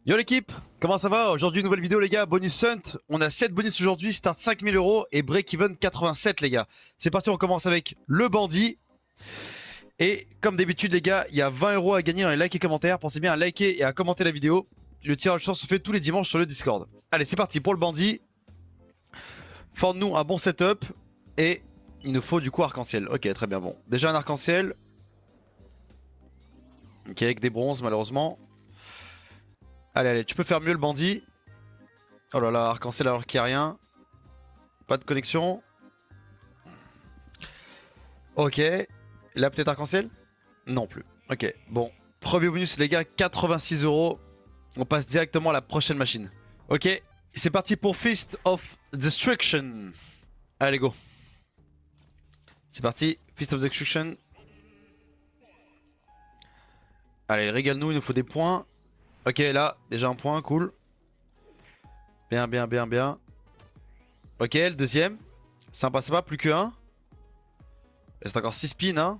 Yo l'équipe, comment ça va? Aujourd'hui nouvelle vidéo les gars, bonus hunt. On a 7 bonus aujourd'hui, start 5000 € et break-even 87 les gars. C'est parti, on commence avec le bandit. Et comme d'habitude les gars, il y a 20 € à gagner dans les likes et commentaires. Pensez bien à liker et à commenter la vidéo. Le tirage au sort se fait tous les dimanches sur le Discord. Allez c'est parti pour le bandit. Forme-nous un bon setup. Et il nous faut du coup arc-en-ciel. Ok très bien, bon. Déjà un arc-en-ciel. Ok avec des bronzes malheureusement. Allez, allez, tu peux faire mieux le bandit. Oh là là, arc-en-ciel alors qu'il n'y a rien. Pas de connexion. Ok. Là peut-être arc-en-ciel? Non plus. Ok, bon. Premier bonus les gars, 86 €. On passe directement à la prochaine machine. Ok, c'est parti pour Fist of Destruction. Allez, go. C'est parti, Fist of Destruction. Allez, régale-nous, il nous faut des points. Ok, là, déjà un point, cool. Bien, bien, bien, bien. Ok, le deuxième. Sympa, sympa, plus que un. Il reste encore 6 spins, hein.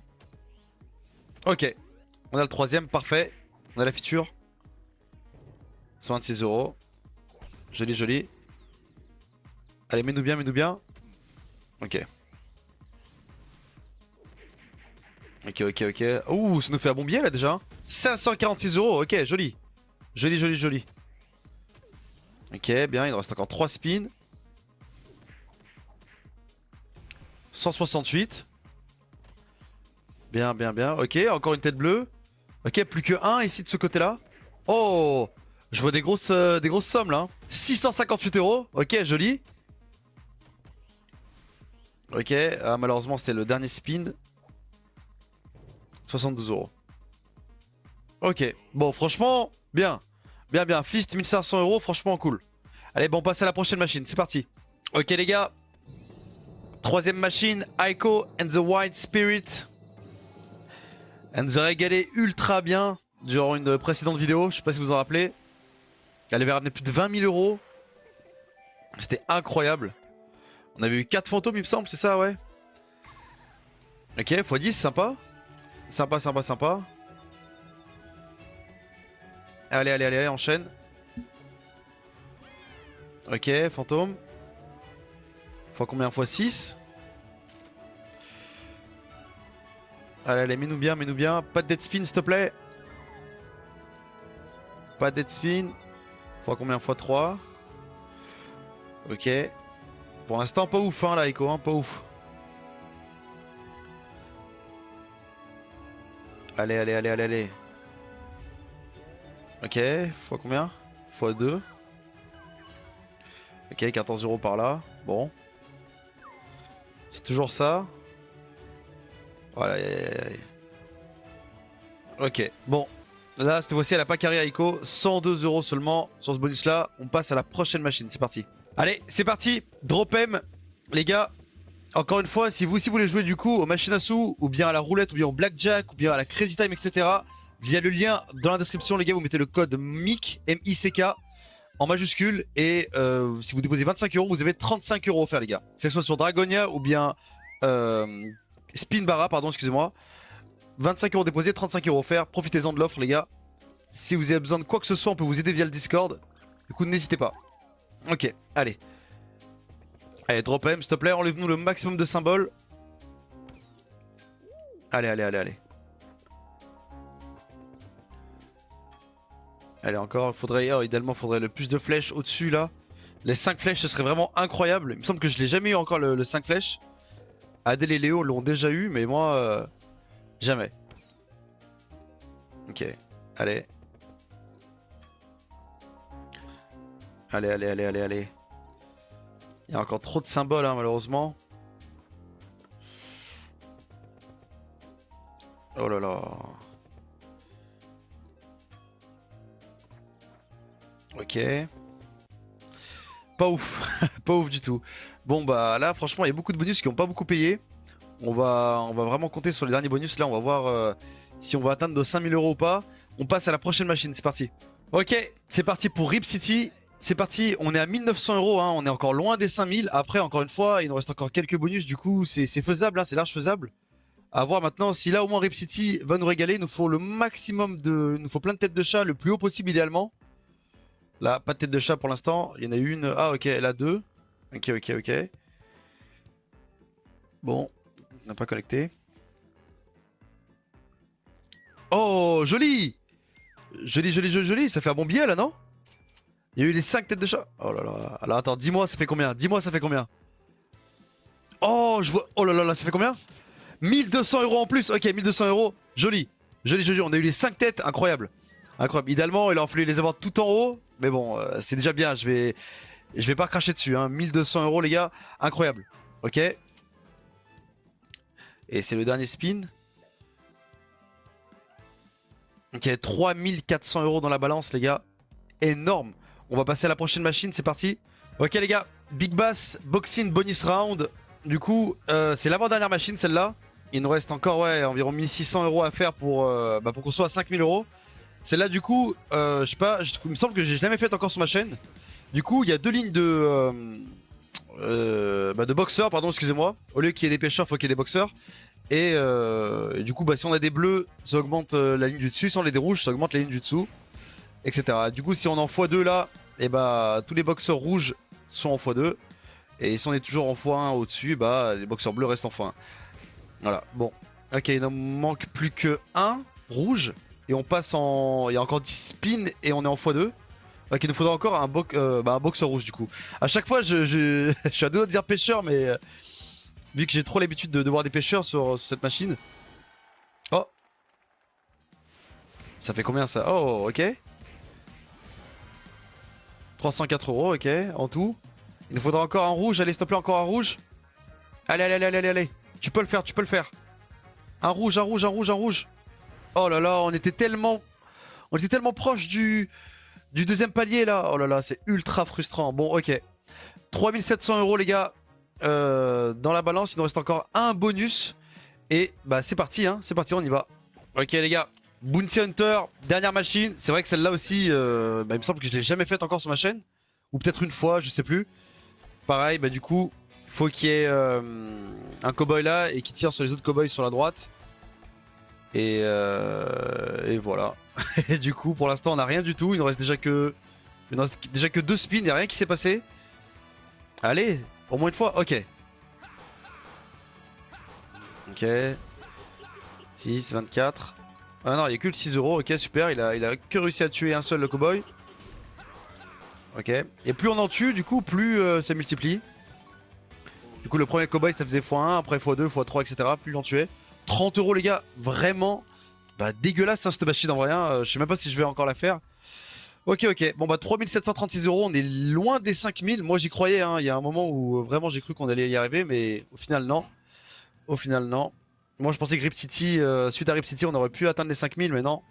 Ok, on a le troisième, parfait. On a la feature. 126 €. Joli, joli. Allez, mets-nous bien, mets-nous bien. Ok. Ok, ok, ok. Ouh, ça nous fait un bon billet là déjà. 546 €, ok, joli. Joli, joli, joli. Ok, bien, il nous reste encore 3 spins. 168. Bien, bien, bien. Ok, encore une tête bleue. Ok, plus que 1 ici de ce côté-là. Oh, je vois des grosses sommes là. 658 €. Ok, joli. Ok, malheureusement c'était le dernier spin. 72 €. Ok, bon, franchement, bien. Bien, bien. Fist 1500 €, franchement cool. Allez, bon, on passe à la prochaine machine. C'est parti. Ok, les gars. Troisième machine, Aiko and the White Spirit. Elle nous a régalé ultra bien durant une précédente vidéo. Je sais pas si vous en rappelez. Elle avait ramené plus de 20 000 €. C'était incroyable. On avait eu 4 fantômes, il me semble, c'est ça, ouais. Ok, x10, sympa. Sympa, sympa, sympa. Allez, allez, allez, allez, enchaîne. Ok, fantôme. Fois combien? x6. Allez, allez, mets-nous bien, mets-nous bien. Pas de dead spin, s'il te plaît. Pas de dead spin. Fois combien? x3. Ok. Pour l'instant, pas ouf, hein, là, Echo, hein, pas ouf. Allez, allez, allez, allez, allez. Ok, fois combien? x2. Ok, 14 € par là. Bon. C'est toujours ça. Voilà. Ok, bon. Là, cette fois-ci, elle a pas carré Aiko. 102 € seulement sur ce bonus-là. On passe à la prochaine machine. C'est parti. Allez, c'est parti. Drop M. Les gars, encore une fois, si vous voulez jouer du coup aux machines à sous, ou bien à la roulette, ou bien au blackjack, ou bien à la crazy time, etc., via le lien dans la description, les gars, vous mettez le code MICK, M-I-C-K, en majuscule. Et si vous déposez 25 €, vous avez 35 € offerts, les gars. Que ce soit sur Dragonia ou bien Spin Barra, pardon, excusez-moi. 25 € déposés, 35 € offerts. Profitez-en de l'offre, les gars. Si vous avez besoin de quoi que ce soit, on peut vous aider via le Discord. Du coup, n'hésitez pas. Ok, allez. Allez, drop M, s'il te plaît. Enlève-nous le maximum de symboles. Allez, allez, allez, allez. Allez, encore. Idéalement, il faudrait le plus de flèches au-dessus, là. Les 5 flèches, ce serait vraiment incroyable. Il me semble que je l'ai jamais eu encore, le 5 flèches. Adèle et Léo l'ont déjà eu, mais moi, jamais. Ok, allez. Allez, allez, allez, allez, allez. Il y a encore trop de symboles, hein, malheureusement. Oh là là. Ok. Pas ouf. Pas ouf du tout. Bon, bah là, franchement, il y a beaucoup de bonus qui n'ont pas beaucoup payé. On va vraiment compter sur les derniers bonus. Là, on va voir si on va atteindre nos 5000 € ou pas. On passe à la prochaine machine, c'est parti. Ok, c'est parti pour Rip City. C'est parti, on est à 1900 €, hein, on est encore loin des 5000. Après, encore une fois, il nous reste encore quelques bonus, du coup, c'est faisable, hein, c'est large faisable. À voir maintenant, si là au moins Rip City va nous régaler, il nous faut le maximum de... Il nous faut plein de têtes de chat, le plus haut possible idéalement. Là, pas de tête de chat pour l'instant. Il y en a une. Ah, ok, elle a deux. Ok, ok, ok. Bon, on n'a pas connecté. Oh, joli! Joli, joli, joli, joli. Ça fait un bon billet là, non? Il y a eu les 5 têtes de chat. Oh là là. Alors attends, dis-moi, ça fait combien? Dis-moi, ça fait combien? Oh, je vois. Oh là là là, ça fait combien? 1200 euros en plus. Ok, 1200 euros. Joli. Joli, joli. On a eu les 5 têtes. Incroyable. Incroyable. Idéalement, il aurait fallu les avoir tout en haut. Mais bon, c'est déjà bien. Je vais pas cracher dessus. Hein. 1200 euros, les gars. Incroyable. Ok. Et c'est le dernier spin. Ok, 3400 euros dans la balance, les gars. Énorme. On va passer à la prochaine machine. C'est parti. Ok, les gars. Big Bass Boxing Bonus Round. Du coup, c'est l'avant-dernière machine, celle-là. Il nous reste encore ouais, environ 1600 euros à faire pour qu'on soit à 5000 euros. Celle-là, du coup, je sais pas, il me semble que j'ai jamais fait encore sur ma chaîne. Du coup, il y a deux lignes de boxeurs, pardon, excusez-moi. Au lieu qu'il y ait des pêcheurs, il faut qu'il y ait des boxeurs. Et du coup, bah, si on a des bleus, ça augmente la ligne du dessus. Si on a des rouges, ça augmente la ligne du dessous, etc. Du coup, si on est en x2 là, et bah, tous les boxeurs rouges sont en x2. Et si on est toujours en x1 au-dessus, bah, les boxeurs bleus restent en x1. Voilà, bon. Ok, il ne manque plus que un rouge. Et on passe en... Il y a encore 10 spins et on est en x2. Ok, il nous faudra encore un boxeur rouge du coup. À chaque fois, je suis à deux doigts de dire pêcheur, mais vu que j'ai trop l'habitude de voir des pêcheurs sur cette machine. Oh, ça fait combien ça? Oh, ok. 304 euros, ok, en tout. Il nous faudra encore un rouge. Allez, s'il te plaît, encore un rouge. Allez, allez, allez, allez, allez. Tu peux le faire, tu peux le faire. Un rouge, un rouge, un rouge, un rouge. Oh là là, on était tellement proche du deuxième palier là. Oh là là, c'est ultra frustrant. Bon, ok. 3700 euros, les gars. Dans la balance, il nous reste encore un bonus. Et bah, c'est parti, hein. C'est parti, on y va. Ok, les gars. Bounty Hunter, dernière machine. C'est vrai que celle-là aussi, bah, il me semble que je l'ai jamais faite encore sur ma chaîne. Ou peut-être une fois, je sais plus. Pareil, bah, du coup, faut qu'il y ait un cowboy là et qui tire sur les autres cowboys sur la droite. Et voilà. Et du coup, pour l'instant, on n'a rien du tout. Il ne reste déjà que deux spins. Il n'y a rien qui s'est passé. Allez, au moins une fois. Ok. Ok. 6, 24. Ah non, il n'y a que le 6 euros. Ok, super. Il a que réussi à tuer un seul le cowboy. Ok. Et plus on en tue, du coup, plus ça multiplie. Du coup, le premier cowboy, ça faisait x1, après x2, x3, etc. Plus on tuait. 30 euros, les gars. Vraiment. Bah, dégueulasse, hein, cette machine en vrai. Hein. Je sais même pas si je vais encore la faire. Ok, ok. Bon, bah, 3736 euros. On est loin des 5000. Moi, j'y croyais. Hein. Il y a un moment où vraiment j'ai cru qu'on allait y arriver. Mais au final, non. Au final, non. Moi, je pensais que Rip City, suite à Rip City, on aurait pu atteindre les 5000. Mais non.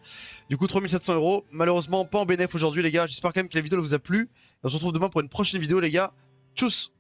Du coup, 3700 euros. Malheureusement, pas en bénéf aujourd'hui, les gars. J'espère quand même que la vidéo vous a plu. Et on se retrouve demain pour une prochaine vidéo, les gars. Tchuss!